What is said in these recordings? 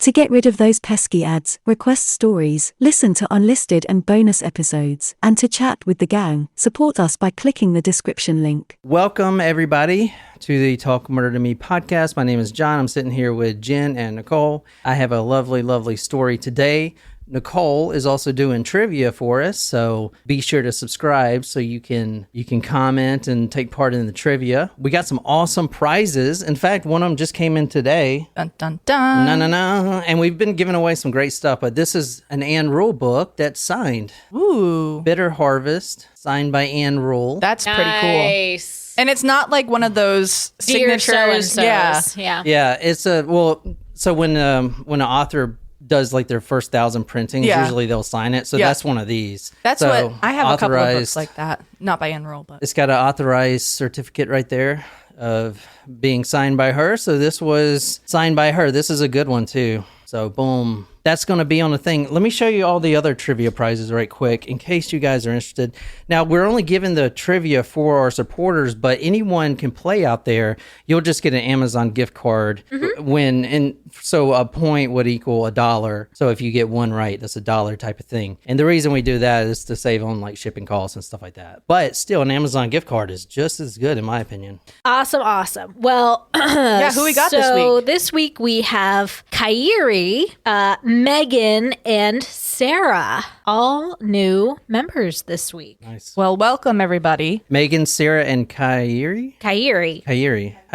To get rid of those pesky ads, request stories, listen to unlisted and bonus episodes, and to chat with the gang, support us by clicking the description link. Welcome, everybody, to the Talk Murder to Me podcast. My name is John. I'm sitting here with Jen and Nicole. I have a lovely, lovely story today. Nicole is also doing trivia for us, so be sure to subscribe so you can comment and take part in the trivia. We got some awesome prizes. In fact, one of them just came in today. Dun, dun, dun. No. And we've been giving away some great stuff, but this is an Ann Rule book that's signed. Ooh. Bitter Harvest, signed by Ann Rule. That's pretty cool. Nice. And it's not like one of those Dear signatures. so-and-sos. Yeah. Yeah, it's so when an author does like their first 1,000 printings, usually they'll sign it. So that's one of these. That's so what I have. A couple of books authorized- like that, not by Ann Rule, but It's got an authorized certificate right there of being signed by her. So this was signed by her. This is a good one too. So boom. That's going to be on the thing. Let me show you all the other trivia prizes right quick in case you guys are interested. Now, we're only giving the trivia for our supporters, but anyone can play out there. You'll just get an Amazon gift card so a point would equal $1. So if you get one right, that's $1 type of thing. And the reason we do that is to save on like shipping costs and stuff like that. But still, an Amazon gift card is just as good in my opinion. Awesome. Well, yeah, who we got this so week? this week we have Kyrie, Megan, and Sarah, all new members this week. Nice. well, welcome everybody. Megan, Sarah, and Kyrie? Kyrie, How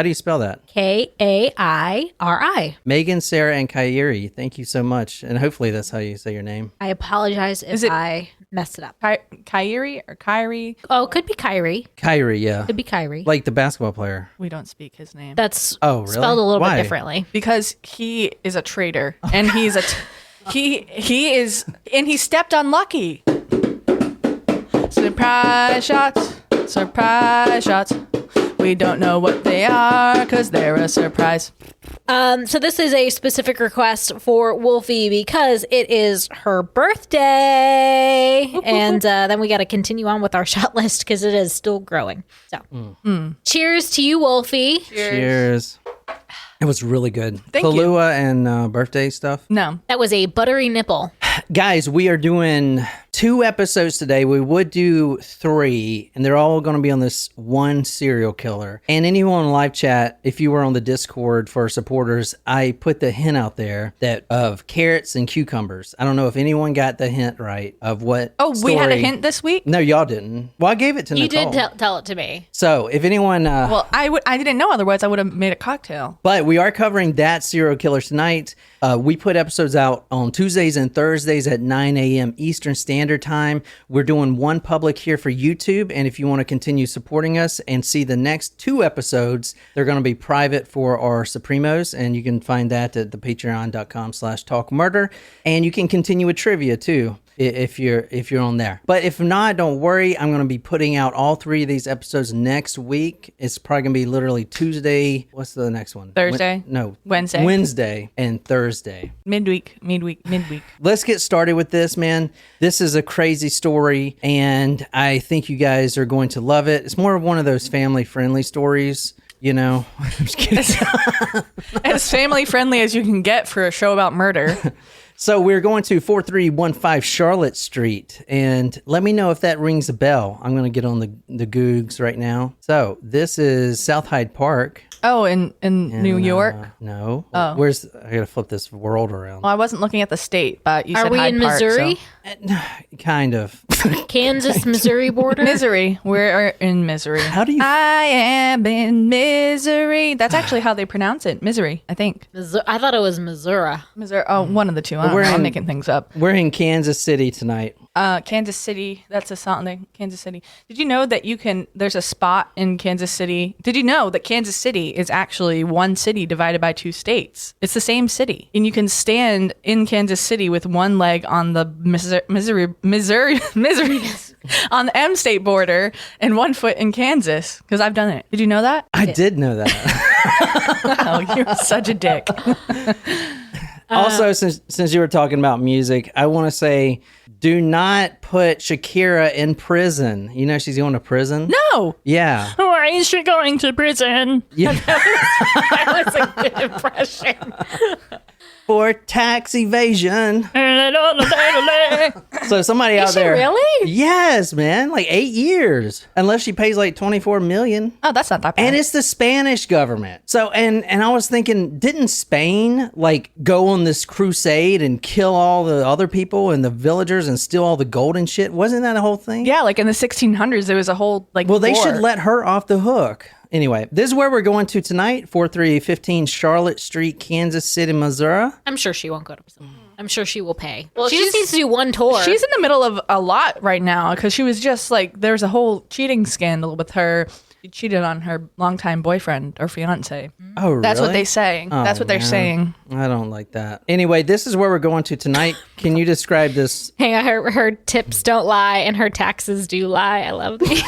do you spell that? Kairi. Megan, Sarah, and Kyrie. Thank you so much. And hopefully that's how you say your name. I apologize if I messed it up. Kyrie or Kyrie? Oh, could be Kyrie. Kyrie, yeah. Could be Kyrie. Like the basketball player. We don't speak his name That's Oh, really? spelled a little Why? bit differently. because he is a traitor, and he's a he stepped on Lucky. Surprise shots. We don't know what they are because they're a surprise. So this is a specific request for Wolfie because it is her birthday. And then we got to continue on with our shot list because it is still growing. So cheers to you, Wolfie. Cheers. It was really good. Thank you. Kahlua and birthday stuff. No. That was a buttery nipple. Guys, we are doing 2 episodes today. We would do 3, and they're all going to be on this one serial killer. And anyone in live chat, if you were on the Discord for supporters, I put the hint out there that of carrots and cucumbers. I don't know if anyone got the hint right of what We had a hint this week? No, y'all didn't. Well, I gave it to You Nicole. did tell it to me. So if anyone... Well, I didn't know, otherwise I would have made a cocktail. But we are covering that serial killer tonight. We put episodes out on Tuesdays and Thursdays at 9 a.m. Eastern Standard Time. We're doing one public here for YouTube. And if you want to continue supporting us and see the next 2 episodes, they're going to be private for our Supremos. And you can find that at the patreon.com/talkmurder. And you can continue with trivia too, if you're on there. But if not, don't worry. I'm going to be putting out all 3 of these episodes next week. It's probably going to be literally Tuesday. What's the next one? Thursday? Wednesday and Thursday. Midweek. Let's get started with this, man. This is a crazy story, and I think you guys are going to love it. It's more of one of those family-friendly stories, you know. I'm just kidding. As family friendly as you can get for a show about murder. So we're going to 4315 Charlotte Street, and let me know if that rings a bell. I'm going to get on the Googs right now. So this is South Hyde Park. Oh, in New York? No. Oh. I got to flip this world around. Well, I wasn't looking at the state, but you Are said we Hyde in Park, Missouri? so- Kind of. Kansas, Missouri border? Misery. We're in misery. How do you... I am in misery. That's actually how they pronounce it. Misery, I think. I thought it was Missouri. Misery. Oh, one of the two. I don't know. I'm making things up. We're in Kansas City tonight. Kansas City. That's a song. Kansas City. Did you know that there's a spot in Kansas City? Did you know that Kansas City is actually one city divided by 2 states? It's the same city. And you can stand in Kansas City with one leg on the Missouri on the M state border and one foot in Kansas, because I've done it. Did you know that? I did know that. Oh, you're such a dick. Also, since you were talking about music, I want to say, do not put Shakira in prison. You know she's going to prison? No. Yeah. Why is she going to prison? Yeah. That was a good impression. for tax evasion. So somebody out Is she there. really? Yes, man. Like 8 years. Unless she pays like 24 million. Oh, that's not that bad. And it's the Spanish government. So, and I was thinking, didn't Spain like go on this crusade and kill all the other people and the villagers and steal all the gold and shit? Wasn't that a whole thing? yeah, like in the 1600s, there was a whole like. Well, they war. should let her off the hook. Anyway, this is where we're going to tonight, 4315 Charlotte Street, Kansas City, Missouri. I'm sure she won't go to prison. I'm sure she will pay. Well, she she's- just needs to do one tour. She's in the middle of a lot right now because she was just like there's a whole cheating scandal with her. She cheated on her longtime boyfriend or fiance. Oh, really? That's what they say. That's what they're man. saying. I don't like that. Anyway, this is where we're going to tonight. Can you describe this? Hang on, her tips don't lie and her taxes do lie. I love these.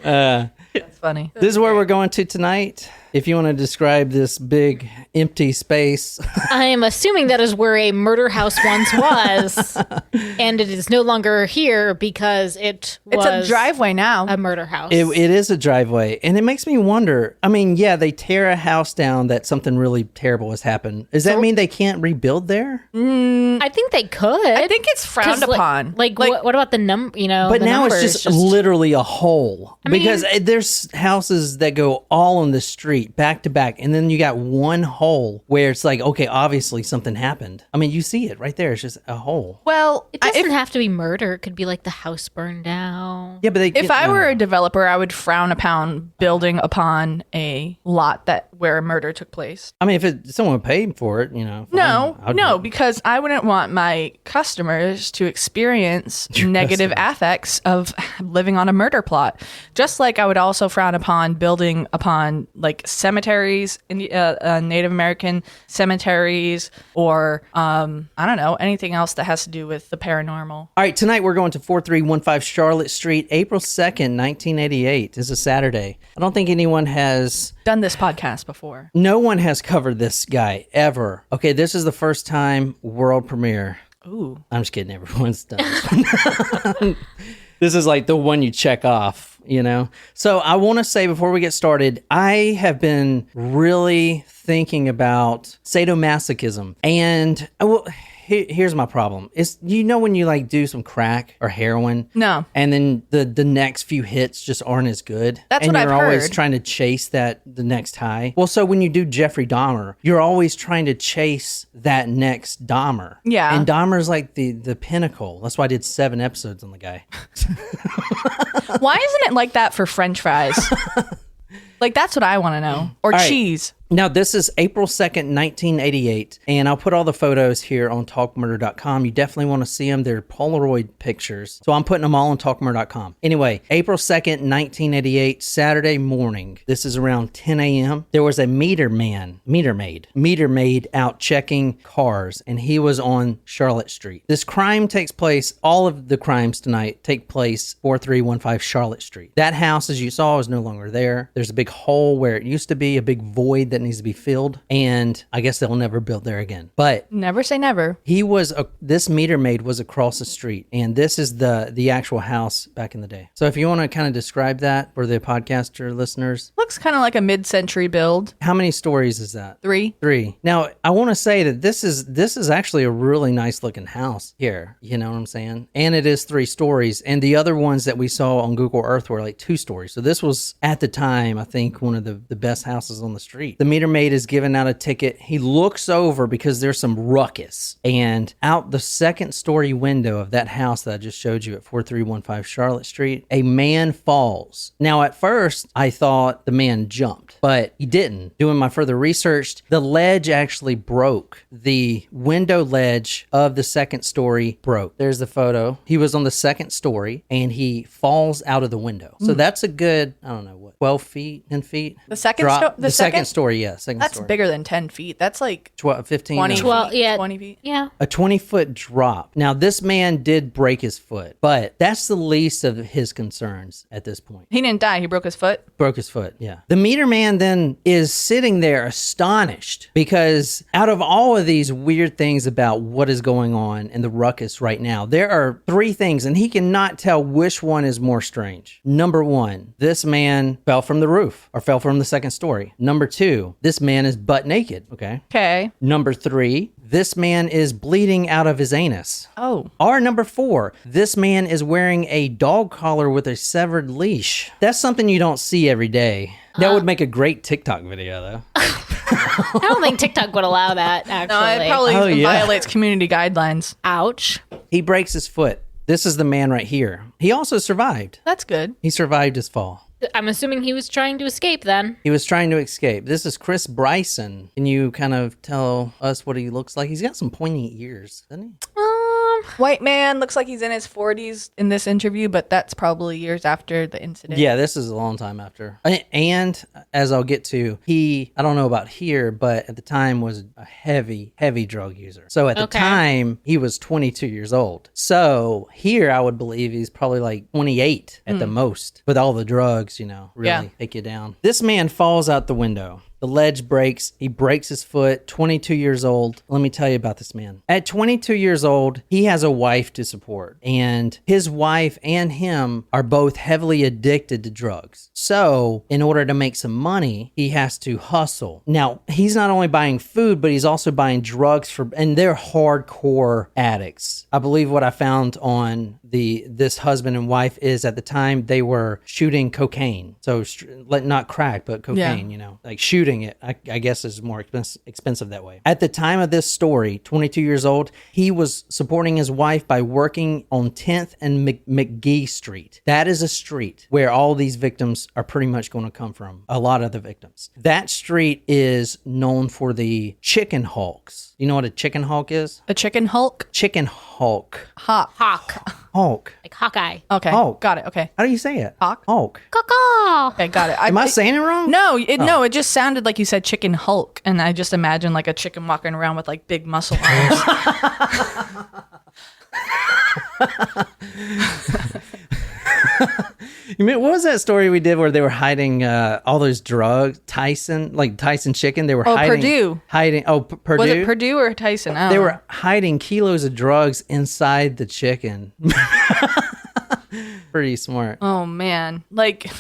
That's funny. This is where we're going to tonight. If you want to describe this big empty space. I am assuming that is where a murder house once was, and it is no longer here because it was It's a driveway now. a murder house. It is a driveway, and it makes me wonder. I mean, yeah, they tear a house down that something really terrible has happened. Does that mean they can't rebuild there? I think they could. I think it's frowned 'Cause, upon. Like what about the number? You know, But the now it's numbers just literally a hole because there's houses that go all on the street back to back, and then you got one hole where it's like, okay, obviously something happened. I mean, you see it right there. It's just a hole. Well, It doesn't have to be murder. It could be like the house burned down. Yeah, but if I were a developer, I would frown upon building upon a lot where a murder took place. I mean, if someone paid for it, you know. No, fine, I'd no, do it. because I wouldn't want my customers to experience negative affects of living on a murder plot. Just like I would also frown upon building upon like cemeteries, Native American cemeteries, or I don't know, anything else that has to do with the paranormal. All right, tonight we're going to 4315 Charlotte Street, April 2nd, 1988. It's a Saturday. I don't think anyone has... Done this podcast before. No one has covered this guy ever. Okay, this is the first time world premiere. Ooh. I'm just kidding. Everyone's done this one. This is like the one you check off, you know? So I want to say before we get started, I have been really thinking about sadomasochism. And here's my problem. It's, you know, when you like do some crack or heroin? No. And then the next few hits just aren't as good. That's and what you're I've always heard. trying to chase the next high. Well, so when you do Jeffrey Dahmer, you're always trying to chase that next Dahmer. Yeah. And Dahmer's like the pinnacle. That's why I did 7 episodes on the guy. Why isn't it like that for French fries? Like, that's what I want to know. Or All right. cheese. Now, this is April 2nd, 1988, and I'll put all the photos here on talkmurder.com. You definitely want to see them. They're Polaroid pictures, so I'm putting them all on talkmurder.com. Anyway, April 2nd, 1988, Saturday morning. This is around 10 a.m. There was a meter maid out checking cars, and he was on Charlotte Street. This crime takes place, all of the crimes tonight take place 4315 Charlotte Street. That house, as you saw, is no longer there. There's a big hole where it used to be, a big void that needs to be filled, and I guess they'll never build there again. But Never say never. this meter maid was across the street, and this is the actual house back in the day. So if you want to kind of describe that for the podcaster listeners, Looks kind of like a mid-century build. how many stories is that? 3. 3. Now, I want to say that this is actually a really nice looking house here. You know what I'm saying? And it is 3 stories. And the other ones that we saw on Google Earth were like 2 stories. So this was, at the time, I think, one of the best houses on the street. The meter maid is giving out a ticket. He looks over because there's some ruckus. And out the second story window of that house that I just showed you at 4315 Charlotte Street, a man falls. Now, at first, I thought the man jumped, but he didn't. Doing my further research, the ledge actually broke. The window ledge of the second story broke. There's the photo. He was on the second story and he falls out of the window. So that's a good, I don't know what, 12 feet, 10 feet? The second drop. the second story, yeah. Second That's story. bigger than 10 feet. That's like 15. 20 no. feet. Well, yeah. 20 feet. Yeah. A 20-foot drop. Now, this man did break his foot, but that's the least of his concerns at this point. He didn't die. He broke his foot. Broke his foot, yeah. The meter man then is sitting there astonished because out of all of these weird things about what is going on in the ruckus right now, there are 3 things, and he cannot tell which one is more strange. Number 1, this man fell from the roof or fell from the second story. Number 2, 2, this man is butt naked. Okay. Number 3, this man is bleeding out of his anus. Oh. Or number 4, this man is wearing a dog collar with a severed leash. That's something you don't see every day. That would make a great TikTok video, though. I don't think TikTok would allow that, actually. No, it probably violates community guidelines. Ouch. He breaks his foot. This is the man right here. He also survived. That's good. He survived his fall. I'm assuming he was trying to escape then. He was trying to escape. This is Chris Bryson. Can you kind of tell us what he looks like? He's got some pointy ears, doesn't he? White man, looks like he's in his 40s in this interview, but that's probably years after the incident. Yeah, this is a long time after. And as I'll get to, I don't know about here, but at the time was a heavy drug user. So at the time, he was 22 years old. So here, I would believe he's probably like 28 at the most, with all the drugs, really take you down. This man falls out the window. The ledge breaks. He breaks his foot. 22 years old. Let me tell you about this man. At 22 years old, he has a wife to support. And his wife and him are both heavily addicted to drugs. So, in order to make some money, he has to hustle. Now, he's not only buying food, but he's also buying drugs and they're hardcore addicts. I believe what I found on this husband and wife is at the time they were shooting cocaine. So, not crack, but cocaine, like shooting it, I guess is more expensive that way. At the time of this story, 22 years old, he was supporting his wife by working on 10th and McGee Street. That is a street where all these victims are pretty much going to come from. A lot of the victims. That street is known for the chicken hulks. You know what a chicken hulk is? A chicken hulk? Chicken hulk. Hawk. Hulk. Like Hawkeye. Okay. Hulk. Got it. Okay. How do you say it? Hawk? Hulk. Caw. Okay, got it. Am I saying it wrong? No, it just sounded like you said chicken hulk, and I just imagined like a chicken walking around with like big muscle arms. You mean, what was that story we did where they were hiding all those drugs? Tyson chicken. They were Purdue. Purdue. Was it Purdue or Tyson? I don't They know. were hiding kilos of drugs inside the chicken. Pretty smart. Oh man, like.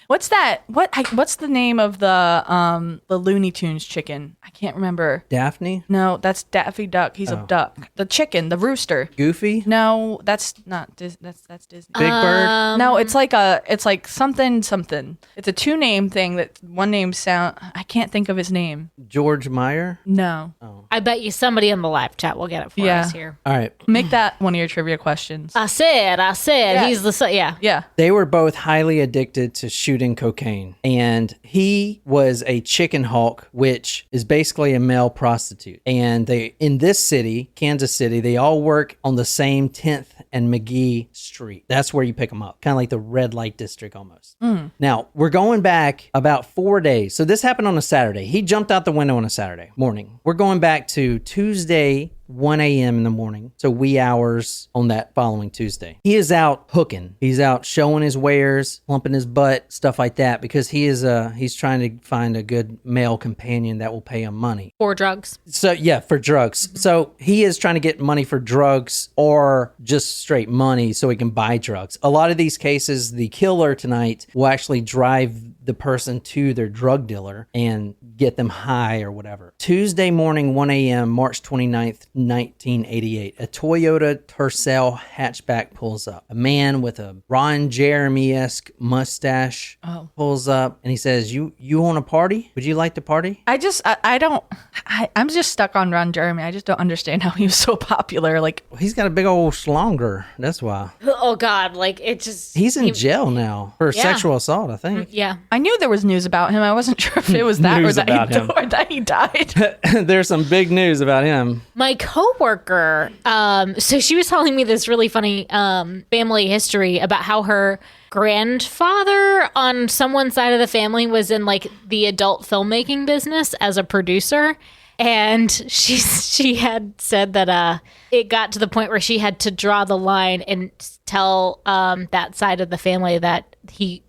What's that? What's the name of the Looney Tunes chicken? I can't remember. Daphne? No, that's Daffy Duck. He's a duck. The chicken, the rooster. Goofy? No, that's not Disney. That's Disney. Big Bird? No, it's like something. It's a 2-name thing that one name I can't think of his name. George Meyer? No. I bet you somebody in the live chat will get it for us here. All right. Make that one of your trivia questions. I said. Yeah. He's the Yeah. They were both highly addicted to shooting cocaine, and he was a chicken hawk, which is basically a male prostitute. And they, in this city, Kansas City, they all work on the same 10th and McGee Street. That's where you pick them up, kind of like the red light district almost. Now, we're going back about 4 days. So this happened on a Saturday. He jumped out the window on a Saturday morning. We're going back to Tuesday, 1 a.m. in the morning, so wee hours on that following Tuesday. He is out hooking. He's out showing his wares, plumping his butt, stuff like that, because he's trying to find a good male companion that will pay him money. For drugs. So yeah, for drugs. So he is trying to get money for drugs or just straight money so he can buy drugs. A lot of these cases, the killer tonight will actually drive the person to their drug dealer and get them high or whatever. Tuesday morning, 1 a.m., March 29th, 1988, a Toyota Tercel hatchback pulls up. A man with a Ron Jeremy-esque mustache pulls up and he says, you want to party? Would you like to party? I'm just stuck on Ron Jeremy. I just don't understand how he was so popular. Like, Well, he's got a big old schlonger. That's why. Oh God, like it just. He's in jail now for sexual assault, I think. Yeah. I knew there was news about him. I wasn't sure if it was that News or that, about him. or that he died. There's some big news about him. My coworker, so she was telling me this really funny family history about how her grandfather on someone's side of the family was in like the adult filmmaking business as a producer. And she had said that it got to the point where she had to draw the line and tell that side of the family that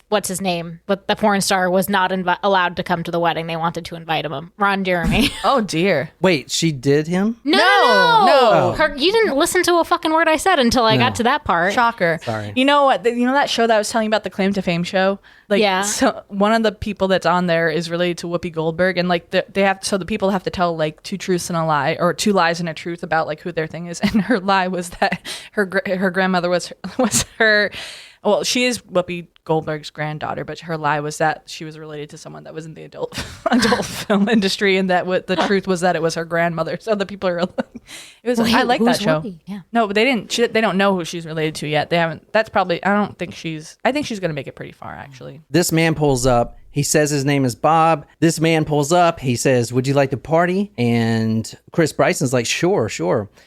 what's his name? But the porn star was not allowed to come to the wedding. They wanted to invite him. Ron Jeremy. Oh dear. Wait, she did him? No. Oh. You didn't listen to a fucking word I said until I got to that part. Shocker. Sorry. You know what? You know that show that I was telling you about, the Claim to Fame show? Like, Yeah. So one of the people that's on there is related to Whoopi Goldberg, and like the people have to tell like 2 truths and a lie, or 2 lies and a truth about like who their thing is. And her lie was that her grandmother was her. Well, she is Whoopi Goldberg's granddaughter, but her lie was that she was related to someone that was in the adult film industry, and that the truth was that it was her grandmother. So the people are like, it was. I like that show. Whoopi? Yeah. No, but they didn't. They don't know who she's related to yet. They haven't. That's probably. I think she's going to make it pretty far, actually. This man pulls up. He says his name is Bob. This man pulls up. He says, would you like to party? And Chris Bryson's like, sure.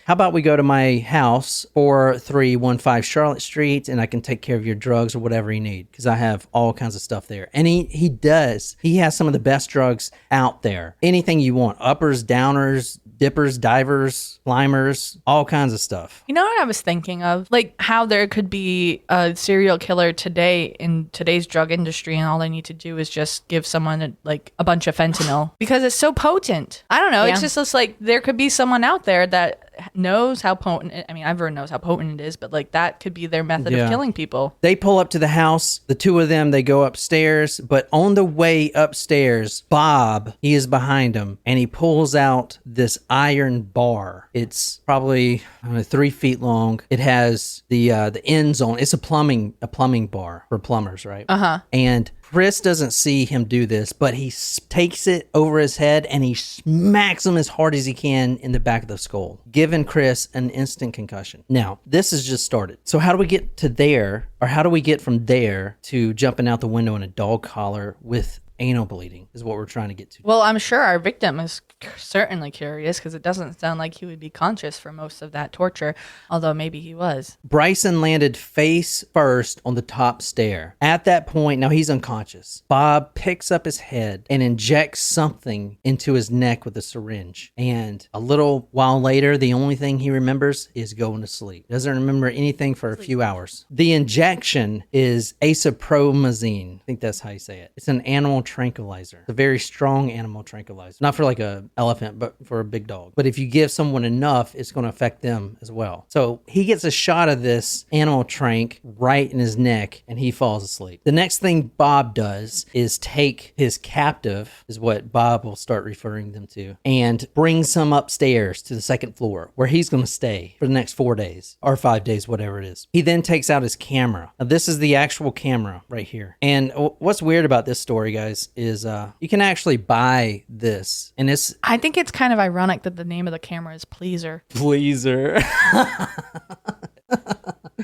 How about we go to my house, 4315 Charlotte Street, and I can take care of your drugs or whatever you need, because I have all kinds of stuff there. And he does. He has some of the best drugs out there. Anything you want. Uppers, downers, dippers, divers, climbers, all kinds of stuff. You know what I was thinking of? Like how there could be a serial killer today in today's drug industry, and all they need to do is just give someone like a bunch of fentanyl because it's so potent. I don't know. Yeah. It's just like there could be someone out there that knows how potent everyone knows how potent it is, but like that could be their method of killing people. They pull up to the house. The 2 of them, they go upstairs, but on the way upstairs, Bob, he is behind him, and he pulls out this iron bar. It's probably 3 feet long. It has the ends on. It's a plumbing bar for plumbers, right? And Chris doesn't see him do this, but he takes it over his head and he smacks him as hard as he can in the back of the skull, giving Chris an instant concussion. Now, this has just started. So how do we get to there, or how do we get from there to jumping out the window in a dog collar with anal bleeding is what we're trying to get to. Well, I'm sure our victim is certainly curious, because it doesn't sound like he would be conscious for most of that torture, although maybe he was. Bryson landed face first on the top stair. At that point, now he's unconscious. Bob picks up his head and injects something into his neck with a syringe. And a little while later, the only thing he remembers is going to sleep. Doesn't remember anything for a few hours. The injection is asapromazine. I think that's how you say it. It's an animal tranquilizer. It's a very strong animal tranquilizer. Not for like a elephant, but for a big dog. But if you give someone enough, it's going to affect them as well. So he gets a shot of this animal trank right in his neck and he falls asleep. The next thing Bob does is take his captive, is what Bob will start referring them to, and brings him upstairs to the second floor where he's going to stay for the next 4 days or 5 days, whatever it is. He then takes out his camera. Now, this is the actual camera right here. And what's weird about this story, guys, is you can actually buy this. And I think it's kind of ironic that the name of the camera is Pleaser. Pleaser.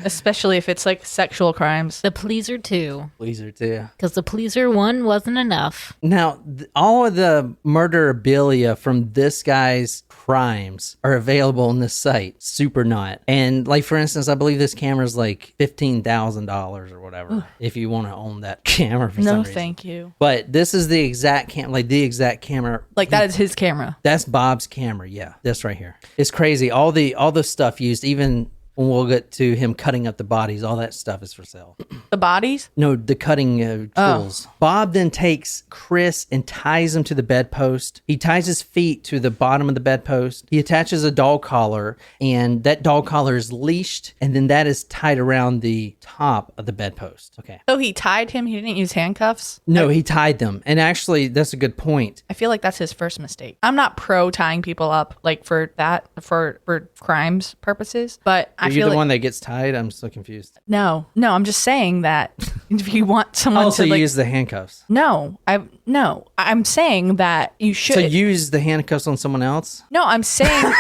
Especially if it's like sexual crimes. The Pleaser 2. Pleaser 2. Because the Pleaser 1 wasn't enough. Now, all of the murderabilia from this guy's crimes are available on this site, Supernaut. And like, for instance, I believe this camera is like $15,000 or whatever, if you want to own that camera for some reason. No, thank you. But this is the exact camera, like the exact camera. Like that is his camera. That's Bob's camera. Yeah, this right here. It's crazy. All the stuff used, even when we'll get to him cutting up the bodies, all that stuff is for sale. The bodies? No, the cutting tools. Bob then takes Chris and ties him to the bedpost. He ties his feet to the bottom of the bedpost. He attaches a dog collar, and that dog collar is leashed, and then that is tied around the top of the bedpost. Okay. So he tied him? He didn't use handcuffs? No, he tied them. And actually, that's a good point. I feel like that's his first mistake. I'm not pro tying people up like for that, for crimes purposes, but I Are you feel the like, one that gets tied? I'm so confused. No, I'm just saying that if you want someone Also, to you like, use the handcuffs. I'm saying that you should. So use the handcuffs on someone else? No, I'm saying.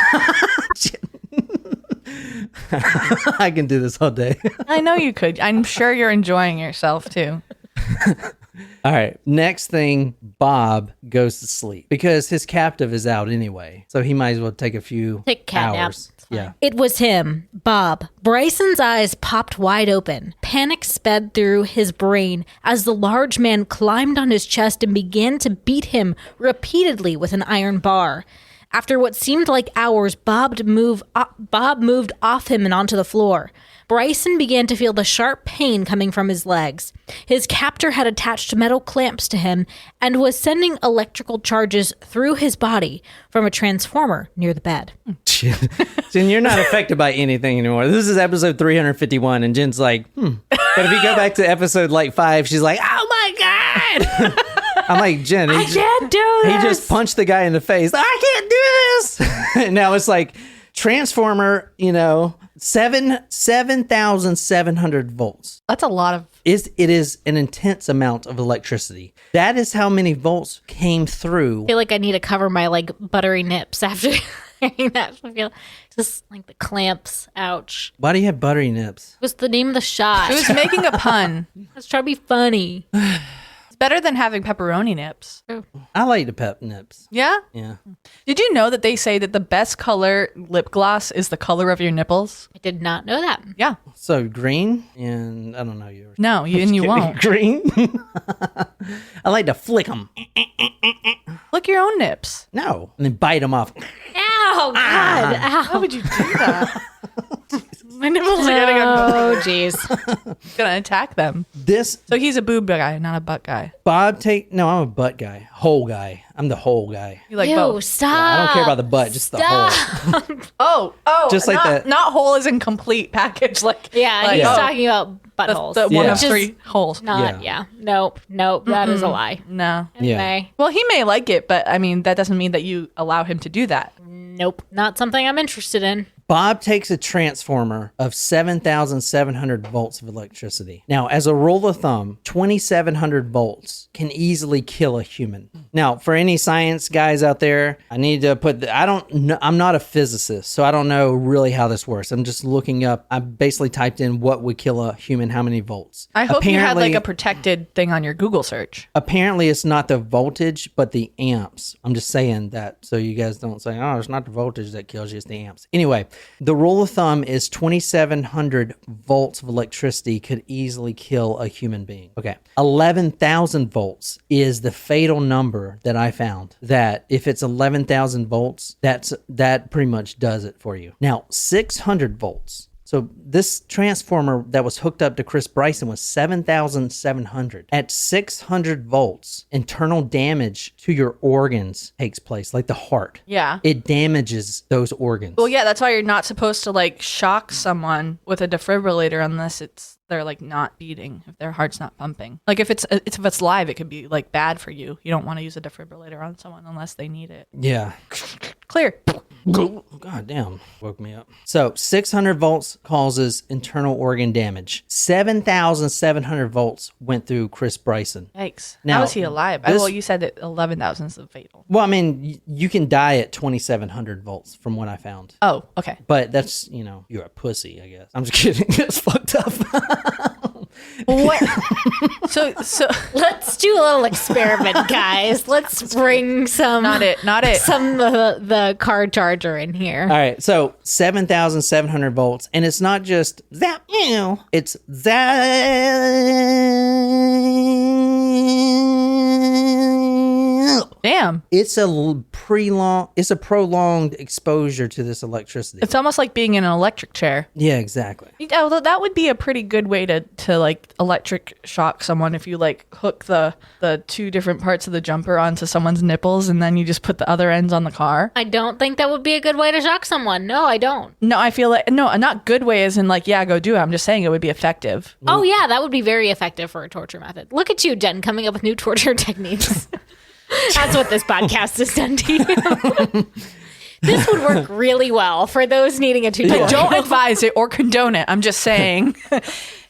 I can do this all day. I know you could. I'm sure you're enjoying yourself too. All right. Next thing, Bob goes to sleep because his captive is out anyway. So he might as well take a few Take cat nap. hours. Yeah. It was him, Bob. Bryson's eyes popped wide open. Panic sped through his brain as the large man climbed on his chest and began to beat him repeatedly with an iron bar. After what seemed like hours, Bob moved off him and onto the floor. Bryson began to feel the sharp pain coming from his legs. His captor had attached metal clamps to him and was sending electrical charges through his body from a transformer near the bed. Jen, you're not affected by anything anymore. This is episode 351, and Jen's like, But if you go back to episode like 5, she's like, oh my God. I'm like, Jen, I can't do this. He just punched the guy in the face. I can't do this. And now it's like transformer, 7,700 volts. That's a lot of. It is an intense amount of electricity. That is how many volts came through. I feel like I need to cover my like buttery nips after hearing that. I feel just like the clamps. Ouch. Why do you have buttery nips? What's the name of the shot? It was making a pun. Let's try to be funny. It's better than having pepperoni nips. I like the pep nips. Yeah? Yeah. Did you know that they say that the best color lip gloss is the color of your nipples? I did not know that. Yeah. So green, and I don't know yours. No, you won't. Green. I like to flick them. Lick your own nips. No, and then bite them off. Ow, God. Ow. How would you do that? My nipples are getting Oh, jeez. gonna attack them. This So he's a boob guy, not a butt guy. Bob no, I'm a butt guy, whole guy. I'm the whole guy. You like Ew, both. stop. I don't care about the butt, just the whole. Oh, Just like not, that. Not whole as in complete package. Like Yeah, like, he's oh, talking about buttholes. the one Yeah. of three holes. Not, Nope, that is a lie. No. Anyway, Well, he may like it, but I mean that doesn't mean that you allow him to do that. nope, not something I'm interested in. Bob takes a transformer of 7,700 volts of electricity. Now, as a rule of thumb, 2,700 volts can easily kill a human. Now, for any science guys out there, I need to put, I'm not a physicist, so I don't know really how this works. I'm just looking up, I basically typed in what would kill a human, how many volts. I hope you had like a protected thing on your Google search. Apparently, it's not the voltage, but the amps. I'm just saying that so you guys don't say, oh, it's not the voltage that kills you, it's the amps. Anyway, the rule of thumb is 2,700 volts of electricity could easily kill a human being. Okay. 11,000 volts is the fatal number that I found. That if it's 11,000 volts, that pretty much does it for you. Now, 600 volts. So this transformer that was hooked up to Chris Bryson was 7,700. At 600 volts, internal damage to your organs takes place, like the heart. Yeah. It damages those organs. Well, yeah, that's why you're not supposed to like shock someone with a defibrillator unless they're like not beating, if their heart's not pumping. Like if it's live, it could be like bad for you. You don't want to use a defibrillator on someone unless they need it. Yeah. Clear. God damn, woke me up. So 600 volts causes internal organ damage. 7,700 volts went through Chris Bryson. Yikes. Now, How is he alive? this- Well, you said that 11,000 is the fatal. Well, I mean, you can die at 2,700 volts from what I found. Oh, okay. But that's, you're a pussy, I guess. I'm just kidding. That's fucked up. What? So Let's do a little experiment, guys. Let's bring some. not it. Some of the car charger in here. All right, so 7,700 volts, and it's not just that, it's that. Damn. It's a prolonged exposure to this electricity. It's almost like being in an electric chair. Yeah, exactly. Although that would be a pretty good way to like electric shock someone if you like hook the two different parts of the jumper onto someone's nipples and then you just put the other ends on the car. I don't think that would be a good way to shock someone. No, I don't. No, I feel like no, not good way as in like, yeah, go do it. I'm just saying it would be effective. Oh, yeah, that would be very effective for a torture method. Look at you, Jen, coming up with new torture techniques. That's what this podcast has done to you. This would work really well for those needing a tutorial. I don't advise it or condone it. I'm just saying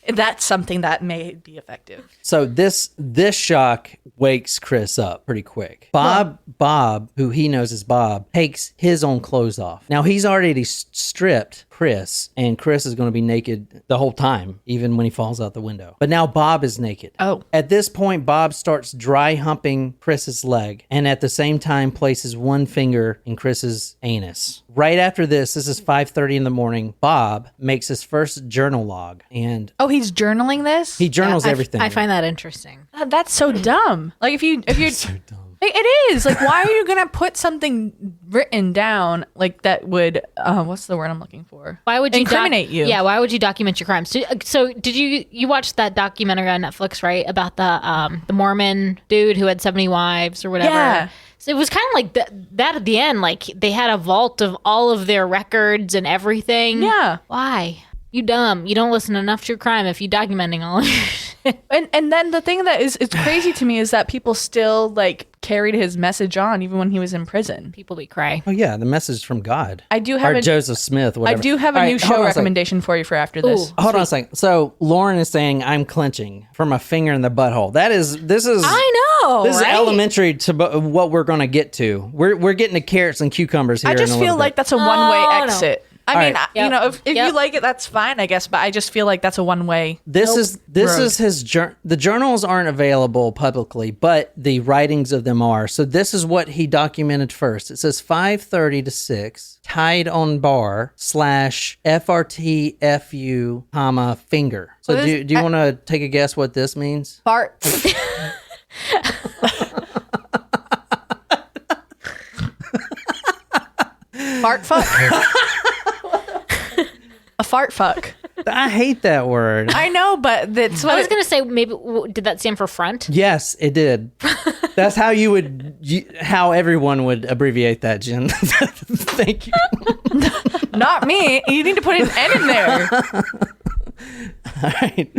that's something that may be effective. So this shock wakes Chris up pretty quick. Bob, who he knows is Bob, takes his own clothes off. Now he's already stripped Chris, and Chris is going to be naked the whole time, even when he falls out the window. But now Bob is naked. Oh. At this point, Bob starts dry humping Chris's leg, and at the same time places one finger in Chris's anus. Right after this is 5:30 in the morning, Bob makes his first journal log, and Oh, he's journaling this? he journals everything. I find that interesting. That's so dumb. Like if you're so dumb. Like, it is. Like, why are you going to put something written down like that would, what's the word I'm looking for? Why would you incriminate you? Yeah, why would you document your crimes? So did you watch that documentary on Netflix, right? About the Mormon dude who had 70 wives or whatever? Yeah. So it was kind of like that at the end, like they had a vault of all of their records and everything. Yeah. Why? You dumb. You don't listen enough to true crime if you're documenting all of your shit. And then the thing that is it's crazy to me is that people still like carried his message on even when he was in prison. People be cray. Oh yeah, the message from God. I do have or Joseph Smith. Whatever. I do have a All new right, hold show on a second. recommendation for you for after this. Ooh. Hold on a second. So Lauren is saying I'm clenching from a finger in the butthole. This is I know. This is right? elementary to what we're going to get to. We're getting to carrots and cucumbers here. I just in a feel little like bit. that's a one-way Oh, no. exit. I All mean, right. you know, if Yep. you like it, that's fine, I guess. But I just feel like that's a one-way. This is road. his the journals aren't available publicly, but the writings of them are. So this is what he documented first. It says 5:30 to 6, tied on bar / FRTFU, comma finger. So What do is- you want to take a guess what this means? Fart. Fart fuck. A fart fuck. I hate that word. I know, but that's what I was going to say, maybe, did that stand for front? Yes, it did. That's how how everyone would abbreviate that, Jen. Thank you. not me. You need to put an N in there. All right.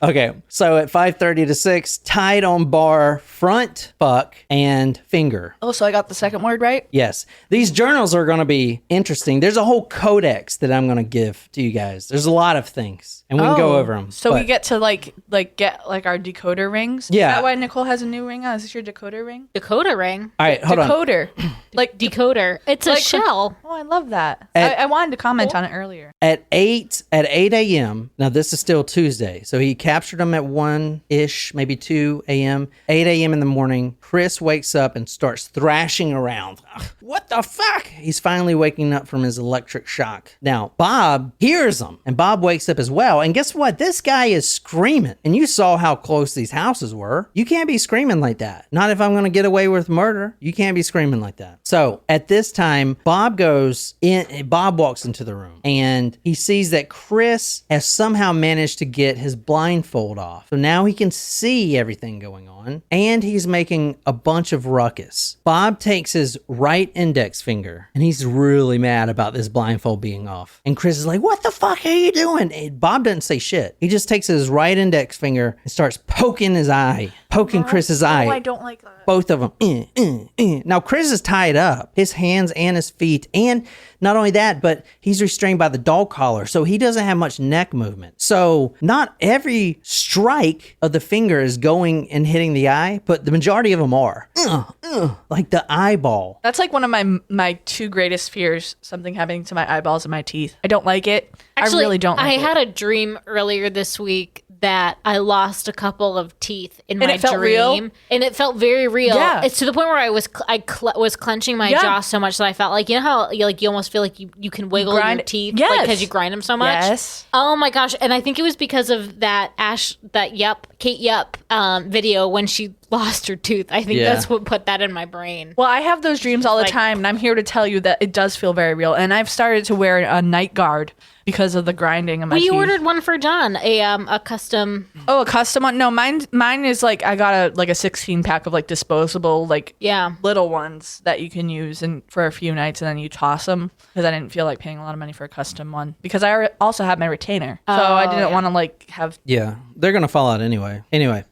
Okay, so at 5:30 to 6, tied on bar, front, fuck, and finger. Oh, so I got the second word right? Yes. These journals are going to be interesting. There's a whole codex that I'm going to give to you guys. There's a lot of things, and we can go over them. So we get to like get like our decoder rings? Yeah. Is that why Nicole has a new ring on? Is this your decoder ring? Decoder ring. All right, hold on. Decoder. Like Decoder. It's a like- shell. Oh, I love that. At- I wanted to comment on it earlier. At 8 a.m., now this is still Tuesday, so he captured them at 1-ish, maybe 2 a.m., 8 a.m. in the morning. Chris wakes up and starts thrashing around. Ugh, what the fuck? He's finally waking up from his electric shock. Now, Bob hears him, and Bob wakes up as well. And guess what? This guy is screaming. And you saw how close these houses were. You can't be screaming like that. Not if I'm going to get away with murder. You can't be screaming like that. So at this time, Bob walks into the room, and he sees that Chris has somehow managed to get his blindfold off. So now he can see everything going on, and he's making a bunch of ruckus. Bob takes his right index finger, and he's really mad about this blindfold being off. And Chris is like, what the fuck are you doing? And Bob doesn't say shit. He just takes his right index finger and starts poking his eye, poking Chris's eye. Oh, I don't like that. Both of them. Now, Chris is tied up, his hands and his feet. And not only that, but he's restrained by the dog collar. So he doesn't have much neck movement. So not every strike of the finger is going and hitting the eye, but the majority of them are. Like the eyeball. That's like one of my two greatest fears, something happening to my eyeballs and my teeth. I don't like it. Actually, I really don't like I it. had a dream earlier this week that I lost a couple of teeth in my it felt dream, real? and it felt very real. Yeah. It's to the point where I was was clenching my Yeah. jaw so much that I felt like, you know how you almost feel like you can wiggle grind- your teeth Yes. because you grind them so much. Yes. Oh my gosh! And I think it was because of that Kate Yup video when she lost her tooth. I think Yeah. that's what put that in my brain. Well, I have those dreams all the Like- time, and I'm here to tell you that it does feel very real. And I've started to wear a night guard because of the grinding of my We teeth. ordered one for John, a custom. Oh, a custom one? No, mine is like I got a 16 pack of like disposable Yeah. little ones that you can use and for a few nights and then you toss them because I didn't feel like paying a lot of money for a custom one because I also have my retainer, so I didn't want to have. Yeah, they're going to fall out anyway. Anyway.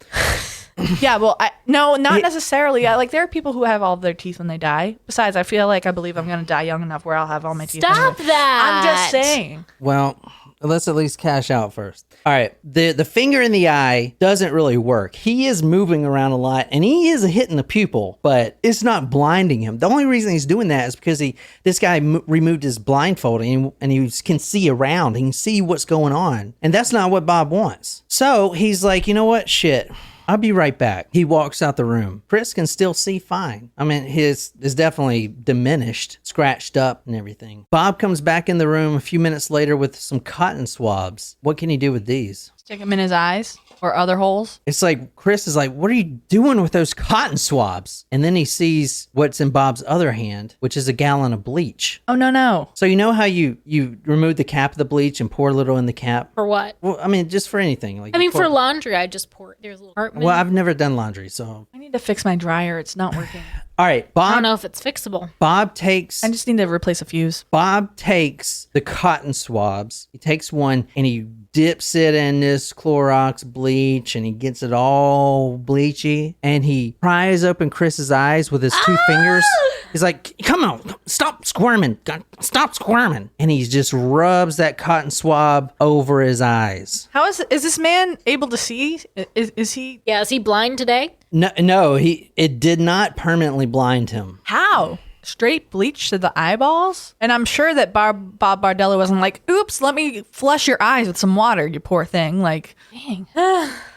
Yeah, well, not necessarily. There are people who have all of their teeth when they die. Besides, I believe I'm gonna die young enough where I'll have all my teeth. Stop anyway. that! I'm just saying. Well, let's at least cash out first. All right. The finger in the eye doesn't really work. He is moving around a lot, and he is hitting the pupil, but it's not blinding him. The only reason he's doing that is because this guy removed his blindfold, and he can see around. He can see what's going on, and that's not what Bob wants. So he's like, you know what? Shit. I'll be right back. He walks out the room. Chris can still see fine. I mean, his is definitely diminished, scratched up and everything. Bob comes back in the room a few minutes later with some cotton swabs. What can he do with these? Stick them in his eyes. Or other holes? It's like Chris is like, what are you doing with those cotton swabs? And then he sees what's in Bob's other hand, which is a gallon of bleach. Oh, no. So you know how you remove the cap of the bleach and pour a little in the cap? For what? Well, I mean, just for anything. Like I mean, pour- for laundry, I just pour. There's a little compartment. Well, I've never done laundry, so. I need to fix my dryer. It's not working. All right, I don't Bob. know if it's fixable. Bob takes. I just need to replace a fuse. Bob takes the cotton swabs. He takes one and he dips it in this Clorox bleach and he gets it all bleachy and he pries open Chris's eyes with his two fingers. He's like, come on, stop squirming. Stop squirming. And he just rubs that cotton swab over his eyes. How is this man able to see? Is he? Yeah, is he blind today? No, it did not permanently blind him. How? Straight bleach to the eyeballs? And I'm sure that Bob Berdella wasn't like, oops, let me flush your eyes with some water, you poor thing. Like, dang.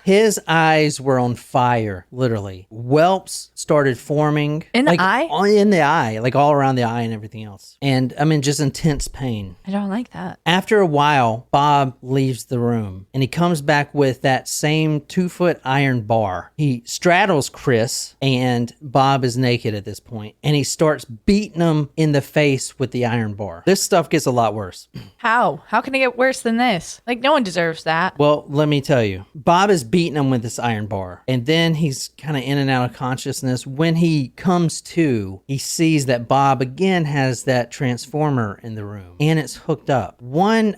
His eyes were on fire, literally. Whelps started forming. In the eye? In the eye, like all around the eye and everything else. And I mean, just intense pain. I don't like that. After a while, Bob leaves the room and he comes back with that same 2-foot iron bar. He straddles Chris and Bob is naked at this point and he starts beating him in the face with the iron bar. This stuff gets a lot worse. How? How can it get worse than this? Like, no one deserves that. Well, let me tell you. Bob is beating him with this iron bar. And then he's kind of in and out of consciousness. When he comes to, he sees that Bob again has that transformer in the room. And it's hooked up. One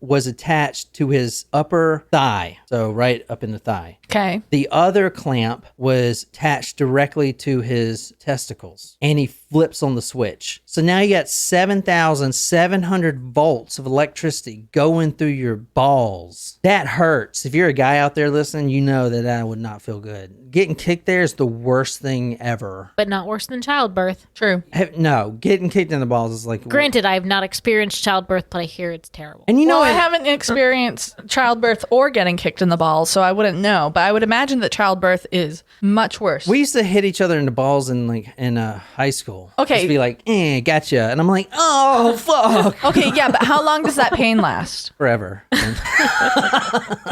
was attached to his upper thigh. So right up in the thigh. Okay. The other clamp was attached directly to his testicles. And he flips on the switch. So now you got 7,700 volts of electricity going through your balls. That hurts. If you're a guy out there listening, you know that would not feel good. Getting kicked there is the worst thing ever. But not worse than childbirth. True. No, getting kicked in the balls is like... Granted, I have not experienced childbirth, but I hear it's terrible. And you know I haven't experienced childbirth or getting kicked in the balls, so I wouldn't know. But I would imagine that childbirth is much worse. we used to hit each other in the balls in high school. Okay. Just be like, gotcha. And I'm like, oh, fuck. Okay, yeah, but how long does that pain last? Forever.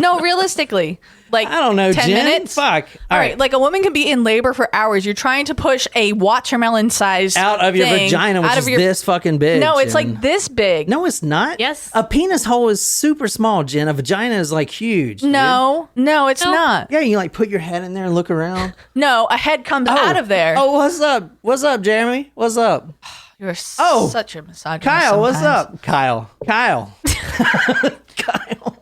No, realistically. Like, I don't know, 10 Jen. minutes? Fuck. All right, like a woman can be in labor for hours. You're trying to push a watermelon size Out of your thing vagina, which out is of your... this fucking big. No, it's Jen. like this big. No, it's not. Yes. A penis hole is super small, Jen. A vagina is like huge. dude. No, it's not. Yeah, you like put your head in there and look around. No, a head comes out of there. Oh, what's up? What's up, Jeremy? What's up? You're Oh, such a misogynist. Kyle, what's sometimes. up? Kyle. Kyle.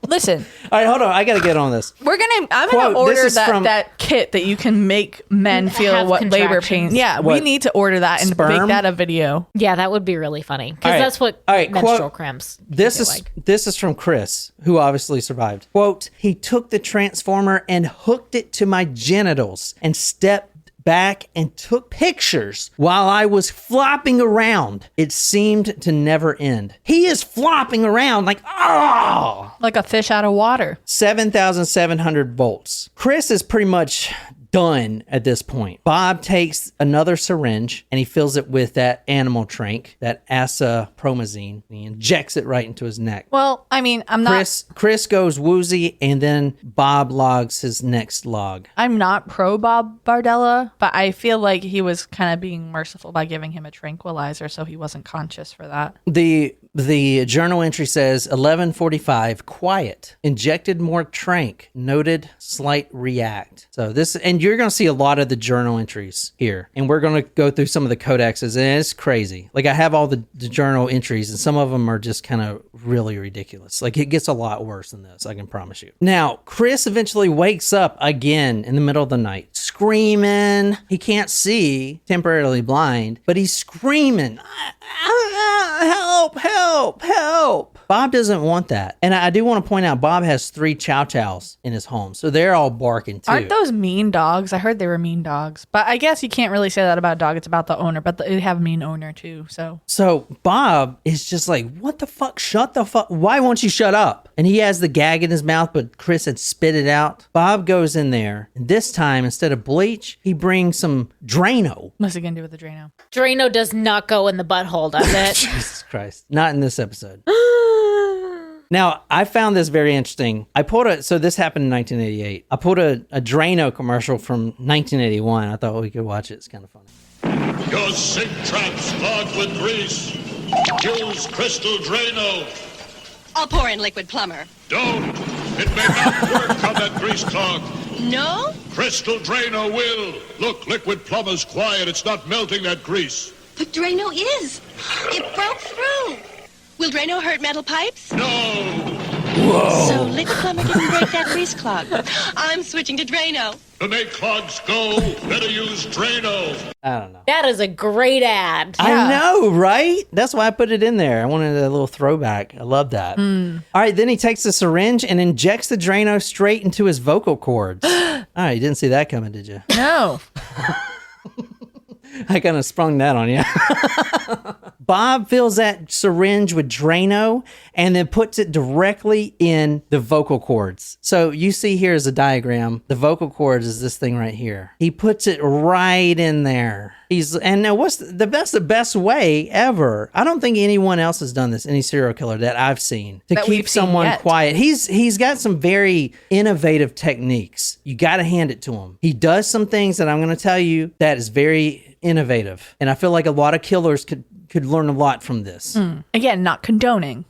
Listen, All right, hold on. I got to get on this. I'm Quote, gonna order this is from- that kit that you can make men feel Have what labor contractions. pain. Yeah, we What? need to order that and Sperm? make that a video. Yeah, that would be really funny. Because All right. that's what All right, menstrual quote- cramps This feel is like. this is from Chris, who obviously survived. Quote, he took the transformer and hooked it to my genitals and stepped back and took pictures while I was flopping around. It seemed to never end. He is flopping around like, oh! Like a fish out of water. 7,700 volts. Chris is pretty much done at this point. Bob takes another syringe and he fills it with that animal trank, that asapromazine, and he injects it right into his neck. Well, I mean, Chris goes woozy, and then Bob logs his next log. I'm not pro Bob Berdella, but I feel like he was kind of being merciful by giving him a tranquilizer so he wasn't conscious for that. The journal entry says 11:45, quiet, injected more trank, noted slight react. So this, and you're going to see a lot of the journal entries here, and we're going to go through some of the codexes, and it's crazy. Like, I have all the journal entries, and some of them are just kind of really ridiculous. Like, it gets a lot worse than this, I can promise you. Now, Chris eventually wakes up again in the middle of the night, screaming. He can't see, temporarily blind, but he's screaming, help, help, help. Bob doesn't want that. And I do want to point out, Bob has 3 chow chows in his home, so they're all barking too. Aren't those mean dogs? I heard they were mean dogs. But I guess you can't really say that about a dog. It's about the owner, but they have a mean owner too, so. So Bob is just like, what the fuck? Shut the fuck. Why won't you shut up? And he has the gag in his mouth, but Chris had spit it out. Bob goes in there, and this time, instead of bleach, he brings some Drano. What's it gonna do with the Drano? Drano does not go in the butthole, does it? Jesus Christ. Not in this episode. Now, I found this very interesting. So this happened in 1988. I pulled a Drano commercial from 1981. I thought we could watch it. It's kind of funny. Your sink trap's clogged with grease. Use Crystal Drano. I'll pour in liquid plumber. Don't. It may not work on that grease clog. No? Crystal Drano will. Look, liquid plumber's quiet. It's not melting that grease. But Drano is. It broke through. Will Drano hurt metal pipes? No. Whoa. So liquid plumber didn't break that grease clog. I'm switching to Drano. To make clogs go, better use Drano. I don't know. That is a great ad. I know, right? That's why I put it in there. I wanted a little throwback. I love that. All right, then he takes the syringe and injects the Drano straight into his vocal cords. All right, you didn't see that coming, did you? No. I kind of sprung that on you. Bob fills that syringe with Drano and then puts it directly in the vocal cords. So you see here is a diagram. The vocal cords is this thing right here. He puts it right in there. And now what's the best way ever? I don't think anyone else has done this, any serial killer that I've seen, to That keep we've seen someone yet. quiet. He's got some very innovative techniques. You got to hand it to him. He does some things that I'm going to tell you that is very innovative. And I feel like a lot of killers could learn a lot from this. Again, not condoning.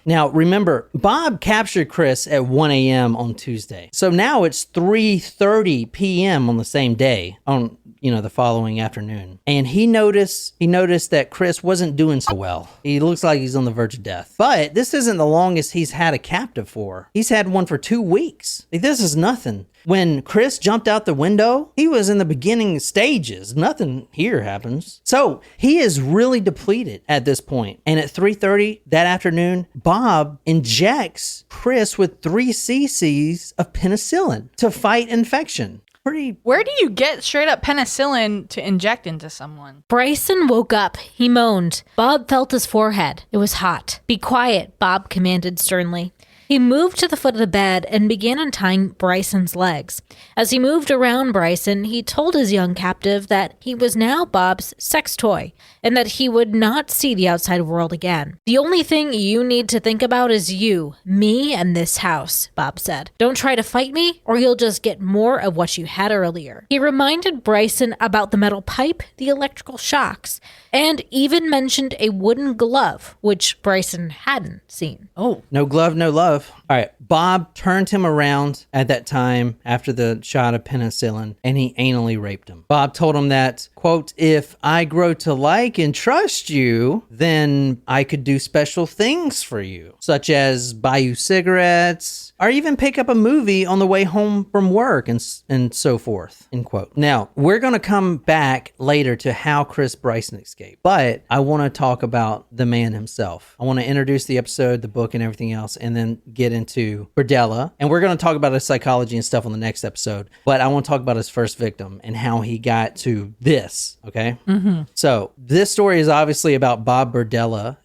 Now, remember, Bob captured Chris at 1 a.m. on Tuesday. So now it's 3:30 p.m. on the same day, on the following afternoon. And he noticed that Chris wasn't doing so well. He looks like he's on the verge of death. But this isn't the longest he's had a captive for. He's had one for 2 weeks. Like, this is nothing. When Chris jumped out the window, he was in the beginning stages. Nothing here happens. So he is really depleted at this point. And at 3:30 that afternoon, Bob injects Chris with 3 cc's of penicillin to fight infection. Where do you get straight up penicillin to inject into someone? Bryson woke up. He moaned. Bob felt his forehead. It was hot. Be quiet, Bob commanded sternly. He moved to the foot of the bed and began untying Bryson's legs. As he moved around Bryson, he told his young captive that he was now Bob's sex toy and that he would not see the outside world again. The only thing you need to think about is you, me, and this house, Bob said. Don't try to fight me or you'll just get more of what you had earlier. He reminded Bryson about the metal pipe, the electrical shocks, and even mentioned a wooden glove, which Bryson hadn't seen. Oh. No glove, no love. All right. Bob turned him around at that time after the shot of penicillin, and he anally raped him. Bob told him that, quote, if I grow to like and trust you, then I could do special things for you, such as buy you cigarettes, or even pick up a movie on the way home from work and so forth, end quote. Now, we're going to come back later to how Chris Bryson escaped, but I want to talk about the man himself. I want to introduce the episode, the book, and everything else, and then get into Berdella. And we're going to talk about his psychology and stuff on the next episode, but I want to talk about his first victim and how he got to this, okay? Mm-hmm. So this story is obviously about Bob Berdella.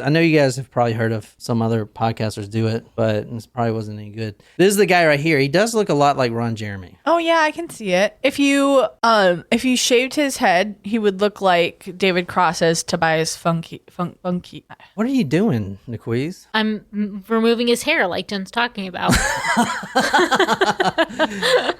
I know you guys have probably heard of some other podcasters do it, but this probably wasn't any good. This is the guy right here. He does look a lot like Ron Jeremy. Oh yeah, I can see it. If you shaved his head, he would look like David Cross's Tobias Funky. What are you doing, Niquiz? I'm removing his hair like Jen's talking about.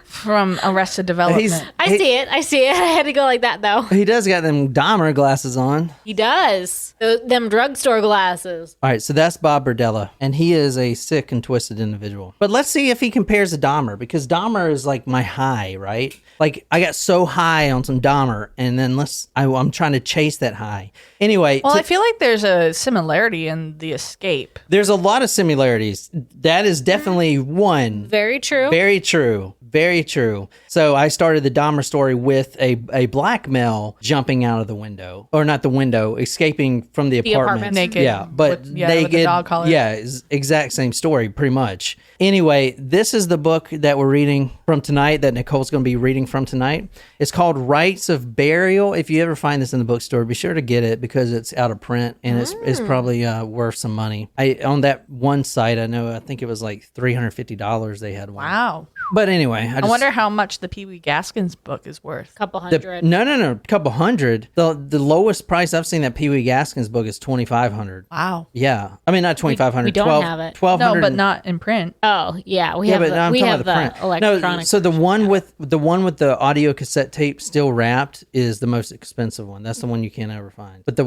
From Arrested Development. I see it. I had to go like that, though. He does got them Dahmer glasses on. He does. Them drugstore glasses. All right, so that's Bob Berdella, and he is a sick and twisted individual. But let's see if he compares to Dahmer, because Dahmer is like my high, right? Like, I got so high on some Dahmer, and then I'm trying to chase that high. Anyway. Well, I feel like there's a similarity in the escape. There's a lot of similarities. That is definitely one. Very true. Very true. Very true. So I started the Dahmer story with a black male jumping out of the window, or not the window, escaping from the apartment. Naked. Yeah, but naked. with the dog collar. Yeah, exact same story, pretty much. Anyway, this is the book that we're reading from tonight, that Nicole's going to be reading from tonight. It's called Rites of Burial. If you ever find this in the bookstore, be sure to get it because it's out of print and it's probably worth some money. On that one site, site. I think it was like $350 they had one. Wow. But anyway, I wonder how much the Pee Wee Gaskins book is worth. Couple hundred. No, couple hundred. The lowest price I've seen that Pee Wee Gaskins book is $2,500. Wow. Yeah, I mean not 2,500. We don't have it. 1,200. No, but not in print. Oh yeah, we Yeah, have but the, I'm we talking have about the the print. electronic. No, so the version. one with the audio cassette tape still wrapped is the most expensive one. That's the one you can't ever find. But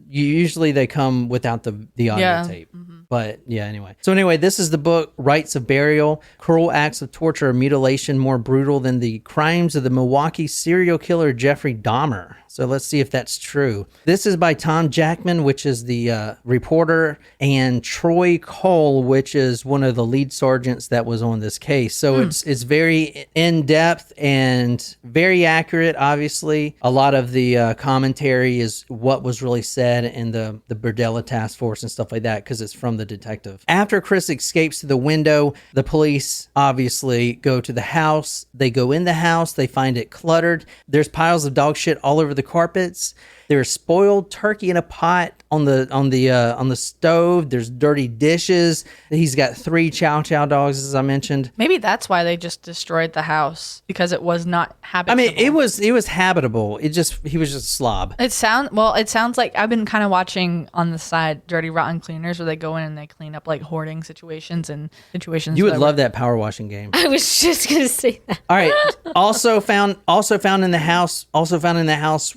usually they come without the audio tape. But yeah, anyway. So anyway, this is the book, Rites of Burial, Cruel Acts of Torture or Mutilation More Brutal Than the Crimes of the Milwaukee Serial Killer Jeffrey Dahmer. So let's see if that's true. This is by Tom Jackman, which is the reporter, and Troy Cole, which is one of the lead sergeants that was on this case. So it's very in-depth and very accurate, obviously. A lot of the commentary is what was really said in the Berdella task force and stuff like that, because it's from the detective. After Chris escapes to the window, the police obviously go to the house. They go in the house. They find it cluttered. There's piles of dog shit all over the carpets. There's spoiled turkey in a pot on the stove. There's dirty dishes. He's got 3 chow chow dogs, as I mentioned. Maybe that's why they just destroyed the house, because it was not habitable. I mean, it was habitable. He was just a slob. It sounds like I've been kind of watching on the side Dirty Rotten Cleaners, where they go in and they clean up like hoarding situations and situations. You would love that power washing game. I was just gonna say that. All right. Also found in the house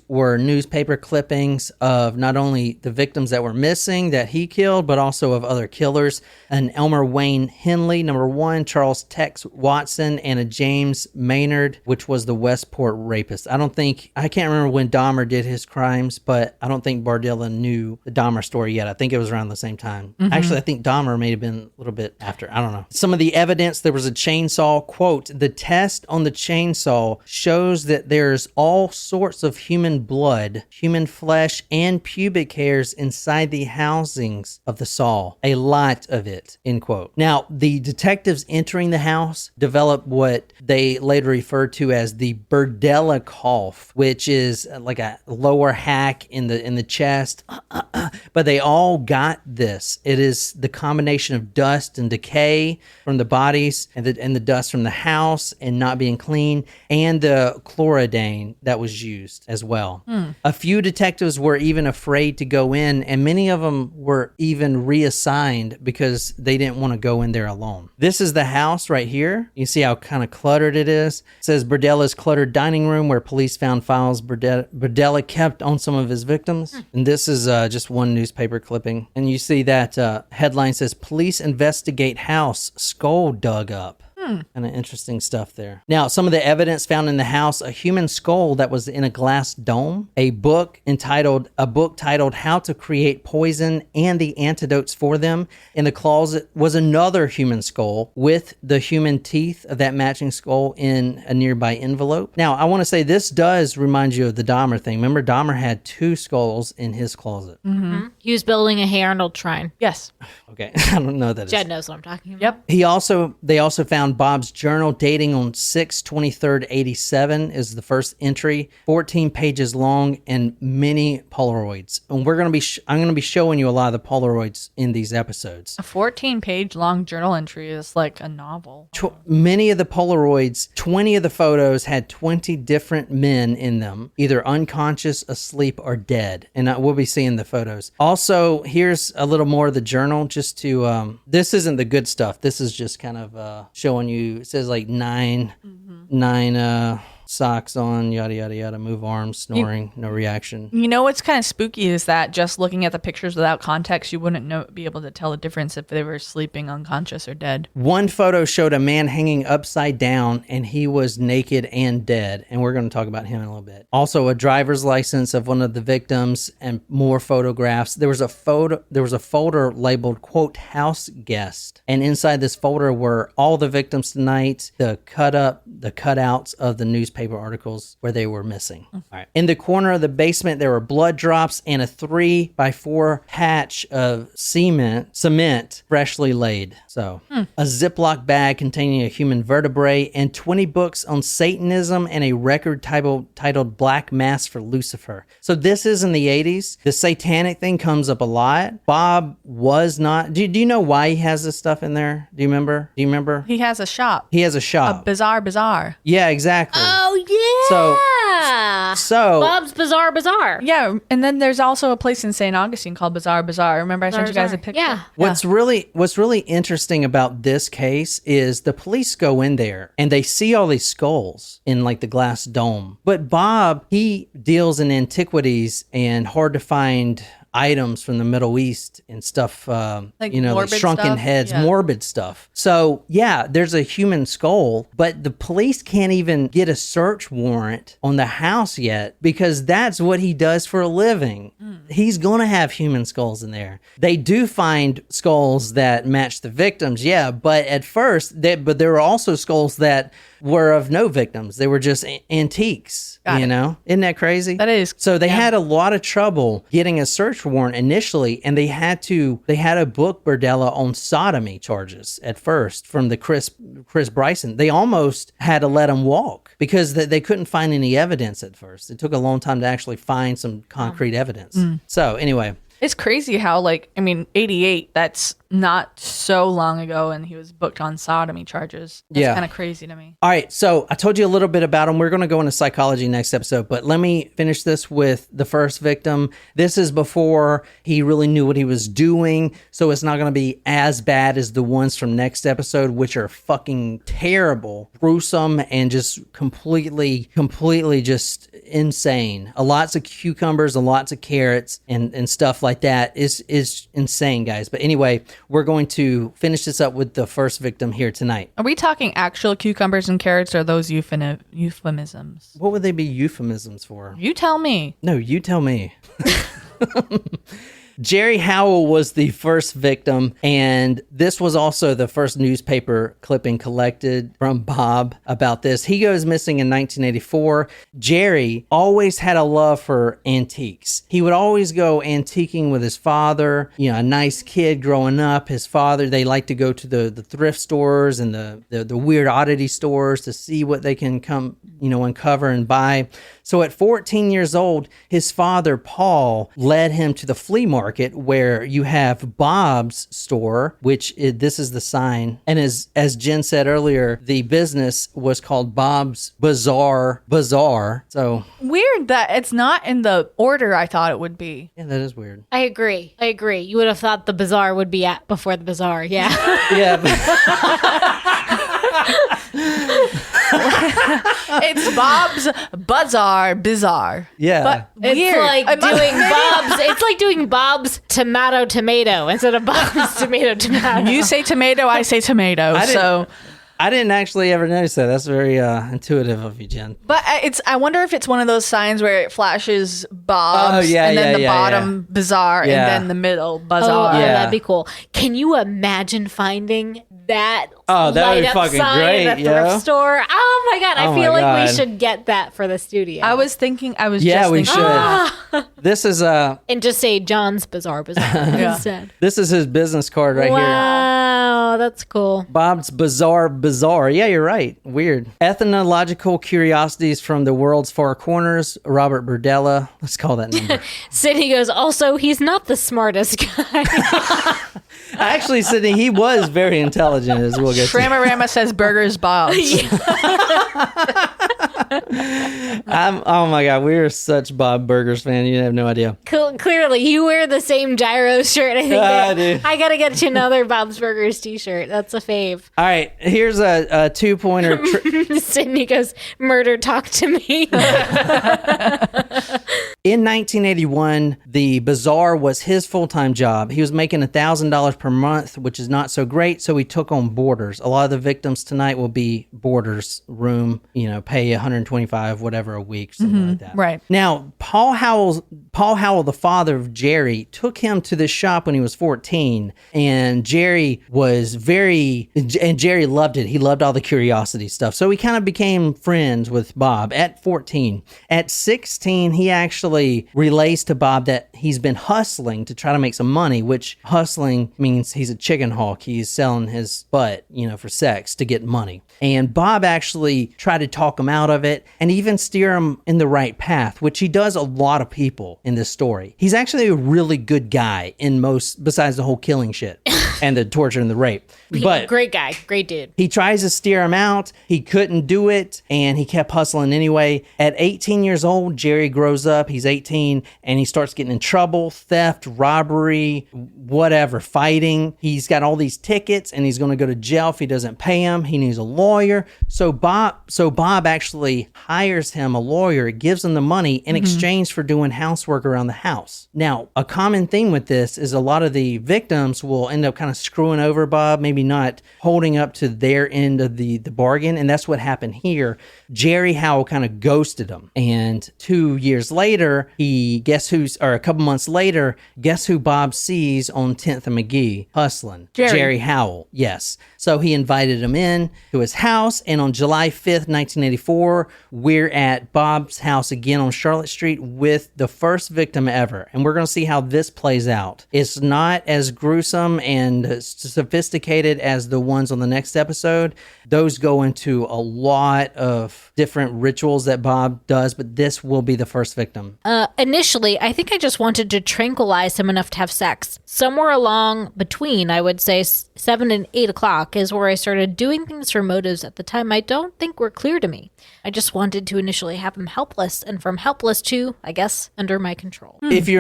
were newspaper clippings of not only the victims that were missing that he killed, but also of other killers. An Elmer Wayne Henley, number 1, Charles Tex Watson, and a James Maynard, which was the Westport rapist. I can't remember when Dahmer did his crimes, but I don't think Berdella knew the Dahmer story yet. I think it was around the same time. Actually, I think Dahmer may have been a little bit after. I don't know. Some of the evidence, there was a chainsaw. Quote, the test on the chainsaw shows that there's all sorts of human blood, human flesh, and pubic hairs inside the housings of the saw. A lot of it, end quote. Now, the detectives entering the house developed what they later referred to as the Berdella cough, which is like a lower hack in the chest. But they all got this. It is the combination of dust and decay from the bodies and the dust from the house and not being clean, and the chlorodyne that was used as well. A few detectives were even afraid to go in, and many of them were even reassigned because they didn't want to go in there alone. This is the house right here. You see how kind of cluttered it is. It says Berdella's cluttered dining room, where police found files Berdella kept on some of his victims. And this is just one newspaper clipping. And you see that headline says, police investigate house, skull dug up. Kind of interesting stuff there. Now, some of the evidence found in the house: a human skull that was in a glass dome, a book titled How to Create Poison and the Antidotes for Them. In the closet was another human skull with the human teeth of that matching skull in a nearby envelope. Now, I want to say this does remind you of the Dahmer thing. Remember, Dahmer had 2 skulls in his closet. He was building a Hey Arnold shrine. Yes. Okay, I don't know that. Jed knows what I'm talking about. Yep. They also found Bob's journal dating on 6/23/87 is the first entry, 14 pages long, and many Polaroids. And I'm going to be showing you a lot of the Polaroids in these episodes. A 14-page long journal entry is like a novel. Many of the Polaroids, 20 of the photos had 20 different men in them, either unconscious, asleep, or dead. And we'll be seeing the photos. Also, here's a little more of the journal, just to, this isn't the good stuff. This is just kind of showing you, it says like 9 socks on, yada, yada, yada, move arms, snoring, no reaction. You know what's kind of spooky is that just looking at the pictures without context, you wouldn't be able to tell the difference if they were sleeping, unconscious, or dead. One photo showed a man hanging upside down, and he was naked and dead, and we're going to talk about him in a little bit. Also, a driver's license of one of the victims and more photographs. There was a folder labeled, quote, house guest, and inside this folder were all the victims tonight, the cutouts of the newspaper newspaper articles where they were missing. All right. In the corner of the basement, there were blood drops and a 3x4 patch of cement freshly laid. So a Ziploc bag containing a human vertebrae and 20 books on Satanism and a record titled Black Mass for Lucifer. So this is in the 80s. The satanic thing comes up a lot. Bob was not. Do you know why he has this stuff in there? Do you remember? He has a shop. He has a shop. A Bazaar. Yeah, exactly. Oh, yeah. So Bob's Bazaar. Yeah, and then there's also a place in St. Augustine called Bazaar. Remember I sent you guys a picture? Yeah. What's really interesting about this case is the police go in there and they see all these skulls in like the glass dome. But Bob, he deals in antiquities and hard to find items from the Middle East and stuff, like shrunken stuff? heads, morbid stuff. So yeah, there's a human skull, but the police can't even get a search warrant on the house yet because that's what he does for a living. He's going to have human skulls in there. They do find skulls that match the victims, yeah, but at first, but there were also skulls that were of no victims. They were just antiques, you know? Isn't that crazy? That is. So they had a lot of trouble getting a search warrant initially, and they had a book Berdella on sodomy charges at first from the Chris Bryson. They almost had to let him walk because they couldn't find any evidence at first. It took a long time to actually find some concrete evidence. So anyway. It's crazy how, 88, that's not so long ago, and he was booked on sodomy charges. That's kind of crazy to me. All right, so I told you a little bit about him. We're going to go into psychology next episode, but let me finish this with the first victim. This is before he really knew what he was doing, so it's not going to be as bad as the ones from next episode, which are fucking terrible, gruesome, and just completely just insane. Lots of cucumbers and lots of carrots and stuff like that is insane, guys. But anyway, we're going to finish this up with the first victim here tonight. Are we talking actual cucumbers and carrots, or are those euphemisms? What would they be euphemisms for? You tell me. No, you tell me. Jerry Howell was the first victim, and this was also the first newspaper clipping collected from Bob about this. He goes missing in 1984. Jerry always had a love for antiques. He would always go antiquing with his father. You know, a nice kid growing up. His father, they like to go to the thrift stores and the weird oddity stores to see what they can uncover and buy. So at 14 years old, his father, Paul, led him to the flea market where you have Bob's store, which this is the sign. And as Jen said earlier, the business was called Bob's Bazaar. So weird that it's not in the order I thought it would be. Yeah, that is weird. I agree. You would have thought the bazaar would be at before the bazaar. Yeah. Yeah. It's Bob's Bazaar. Yeah. But It's weird. like doing Bob's. It's like doing Bob's tomato instead of Bob's tomato. You say tomato, I say tomato. I didn't actually ever notice that. That's very intuitive of you, Jen. But I wonder if it's one of those signs where it flashes Bob's and then the bottom Bazaar and then the middle Bazaar. Oh, that'd be cool. Can you imagine finding that that would light be up fucking sign great, at the thrift store? Oh my God. I feel like we should get that for the studio. I was thinking. Yeah, we should. This is and just say John's Bazaar instead. This is his business card right here. Wow, that's cool. Bob's Bazaar. Yeah, you're right. Weird. Ethnological curiosities from the world's far corners. Robert Berdella. Let's call that number. Sydney goes, also, he's not the smartest guy. Actually, Sydney, he was very intelligent, as we'll get to. Shramarama says burgers Bob's. Oh my God, we are such Bob Burgers fan. You have no idea. Clearly, you wear the same gyro shirt. I think I gotta get you another Bob's Burgers t-shirt. That's a fave. All right, here's a 2-pointer. Sydney goes, murder, talk to me. In 1981, the bazaar was his full-time job. He was making $1,000 per month, which is not so great, so he took on boarders. A lot of the victims tonight will be boarders, room, pay $125, whatever a week, something like that. Right. Now, Paul Howell, the father of Jerry, took him to this shop when he was 14, and Jerry loved it. He loved all the curiosity stuff. So he kind of became friends with Bob at 14. At 16, he actually relays to Bob that he's been hustling to try to make some money, which hustling means he's a chicken hawk. He's selling his butt, for sex to get money. And Bob actually tried to talk him out of it and even steer him in the right path, which he does a lot of people in this story. He's actually a really good guy besides the whole killing shit and the torture and the rape. But great guy, great dude. he tries to steer him out. He couldn't do it, and he kept hustling anyway. At 18 years old, Jerry grows up. He's 18, and he starts getting in trouble, theft, robbery, whatever, fighting. He's got all these tickets, and he's going to go to jail if he doesn't pay him. He needs a lawyer. So Bob actually hires him a lawyer, gives him the money in exchange for doing housework around the house. Now, a common theme with this is a lot of the victims will end up kind of screwing over Bob, maybe not holding up to their end of the bargain. And that's what happened here. Jerry Howell kind of ghosted him. And 2 years later, a couple months later, guess who Bob sees on 10th and McGee hustling? Jerry Howell. Yes. So he invited him in to his house. And on July 5th, 1984, we're at Bob's house again on Charlotte Street with the first victim ever. And we're going to see how this plays out. It's not as gruesome and sophisticated as the ones on the next episode. Those go into a lot of different rituals that Bob does, but this will be the first victim. Initially, I think I just wanted to tranquilize him enough to have sex. Somewhere along between, I would say 7 and 8 o'clock is where I started doing things for motives at the time I don't think were clear to me. I just wanted to initially have him helpless, and from helpless to, I guess, under my control. If you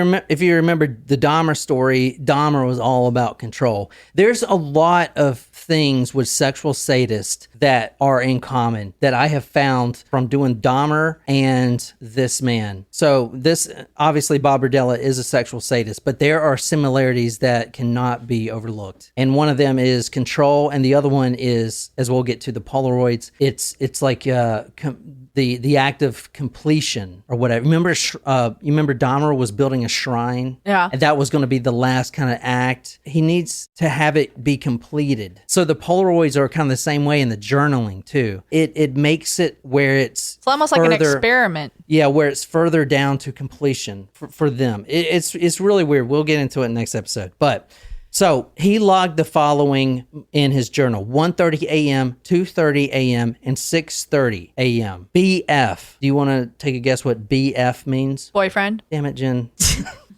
remember the Dahmer story, Dahmer was all about control. There's a lot of things with sexual sadists that are in common that I have found from doing Dahmer and this man. So this, obviously Bob Berdella is a sexual sadist, but there are similarities that cannot be overlooked. And one of them is control, and the other one is, as we'll get to, the polaroids. It's like the act of completion or whatever. Remember Dahmer was building a shrine? Yeah. And that was going to be the last kind of act. He needs to have it be completed. So the polaroids are kind of the same way in the journaling too. It makes it where it's almost like an experiment. Yeah, where it's further down to completion for them. It's really weird. We'll get into it next episode. But so he logged the following in his journal: 1:30 a.m., 2:30 a.m., and 6:30 a.m. BF. Do you want to take a guess what BF means? Boyfriend. Damn it, Jen.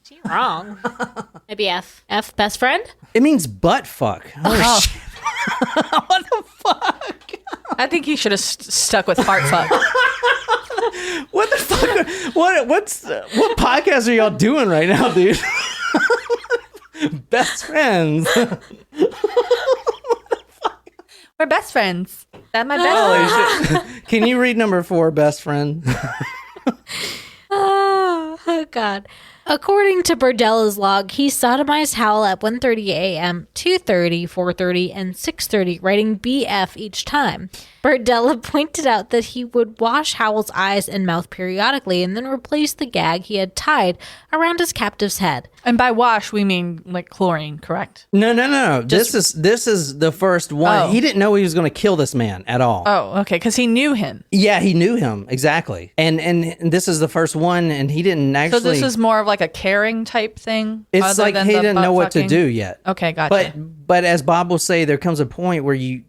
You're wrong. Maybe F. F, best friend? It means butt fuck. Oh, shit. What the fuck? I think he should have stuck with fart fuck. What the fuck? What podcast are y'all doing right now, dude? Best friends. We're best friends. That's my best friend. Holy shit. Can you read number 4, best friend? Oh, God. According to Berdella's log, he sodomized Howell at 1:30 a.m., 2:30, 4:30, and 6:30, writing BF each time. Berdella pointed out that he would wash Howell's eyes and mouth periodically and then replace the gag he had tied around his captive's head. And by wash, we mean like chlorine, correct? No. This is the first one. Oh. He didn't know he was going to kill this man at all. Oh, okay, because he knew him. Yeah, he knew him, exactly. And this is the first one, and he didn't actually... So this is more of like a caring type thing? It's other like than he the didn't know what to butt-fucking? do yet. Okay, gotcha. But as Bob will say, there comes a point where you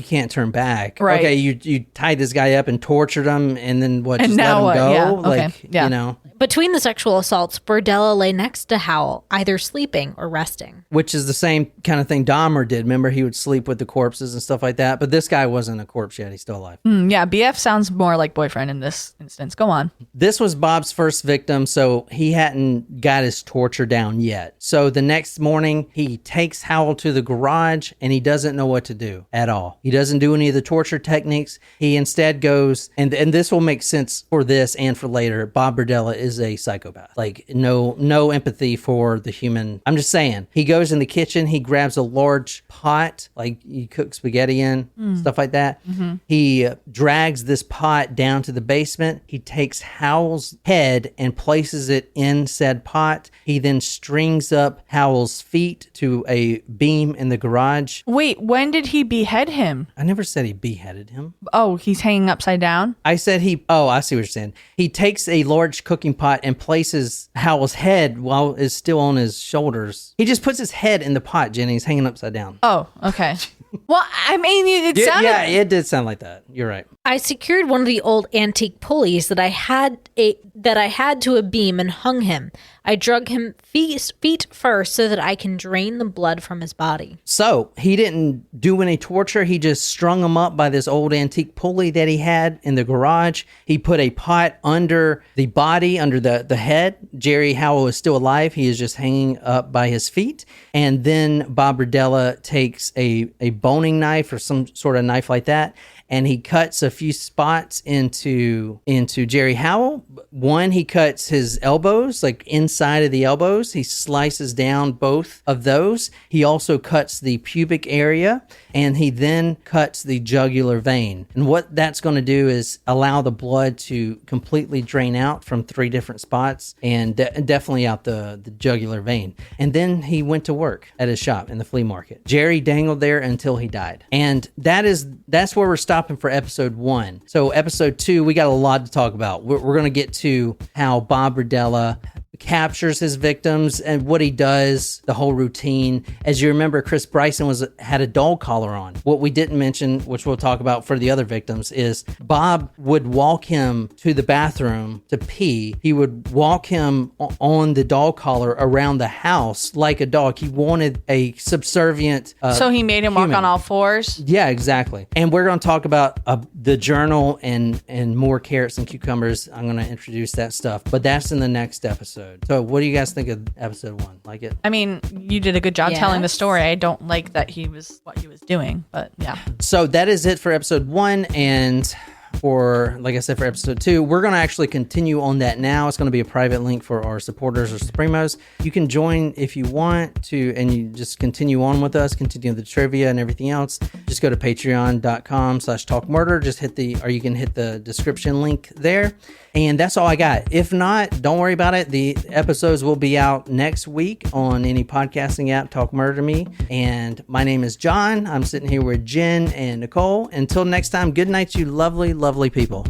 can't turn back. Right. Okay, you tied this guy up and tortured him, and then what? And Just now let him what? go? Yeah, okay, Like, yeah. you know, Between the sexual assaults, Berdella lay next to Howell, either sleeping or resting. which is the same kind of thing Dahmer did. Remember, he would sleep with the corpses and stuff like that. But this guy wasn't a corpse yet; he's still alive. Yeah, BF sounds more like boyfriend in this instance. Go on. This was Bob's first victim, so he hadn't got his torture down yet. So the next morning, he takes Howell to the garage and he doesn't know what to do at all. He doesn't do any of the torture techniques. He instead goes, and this will make sense for this and for later, Bob Berdella is a psychopath. Like no empathy for the human. I'm just saying. He goes in the kitchen, he grabs a large pot, like you cook spaghetti in, stuff like that. He drags this pot down to the basement. He takes Howell's head and places it in said pot. He then strings up Howell's feet to a beam in the garage. Wait, when did he behead him? I never said he beheaded him. Oh, he's hanging upside down? I said I see what you're saying. He takes a large cooking pot and places Howell's head while it's still on his shoulders. He just puts his head in the pot, Jenny. He's hanging upside down. Oh, okay. Well, I mean, it sounded... Yeah, it did sound like that. You're right. I secured one of the old antique pulleys that I had to a beam and hung him. I drug him feet first so that I can drain the blood from his body. So he didn't do any torture. He just strung him up by this old antique pulley that he had in the garage. He put a pot under the body, under the head. Jerry Howell is still alive. He is just hanging up by his feet. And then Bob Berdella takes a boning knife or some sort of knife like that, and he cuts a few spots into Jerry Howell. One, he cuts his elbows, like inside of the elbows. He slices down both of those. He also cuts the pubic area, and he then cuts the jugular vein. And what that's going to do is allow the blood to completely drain out from 3 different spots, and definitely out the jugular vein. And then he went to work at his shop in the flea market. Jerry dangled there until he died. And that's where we're stopping for episode 1. So episode 2, we got a lot to talk about. We're going to get to how Bob Berdella captures his victims and what he does, the whole routine. As you remember, Chris Bryson had a dog collar on. What we didn't mention, which we'll talk about for the other victims, is Bob would walk him to the bathroom to pee. He would walk him on the dog collar around the house like a dog. He wanted a subservient So he made him human. walk on all fours? Yeah, exactly. And we're going to talk about the journal and more carrots and cucumbers. I'm going to introduce that stuff, but that's in the next episode. So what do you guys think of episode 1? Like it? I mean, you did a good job telling the story. I don't like that what he was doing, but yeah. So that is it for episode 1. And for, like I said, for episode 2, we're going to actually continue on that now. It's going to be a private link for our supporters or Supremos. You can join if you want to, and you just continue on with us, continue the trivia and everything else. Just go to patreon.com/talkmurder. You can hit the description link there. And that's all I got. If not, don't worry about it. The episodes will be out next week on any podcasting app, Talk Murder to Me. And my name is John. I'm sitting here with Jen and Nicole. Until next time, good night, you lovely, lovely people.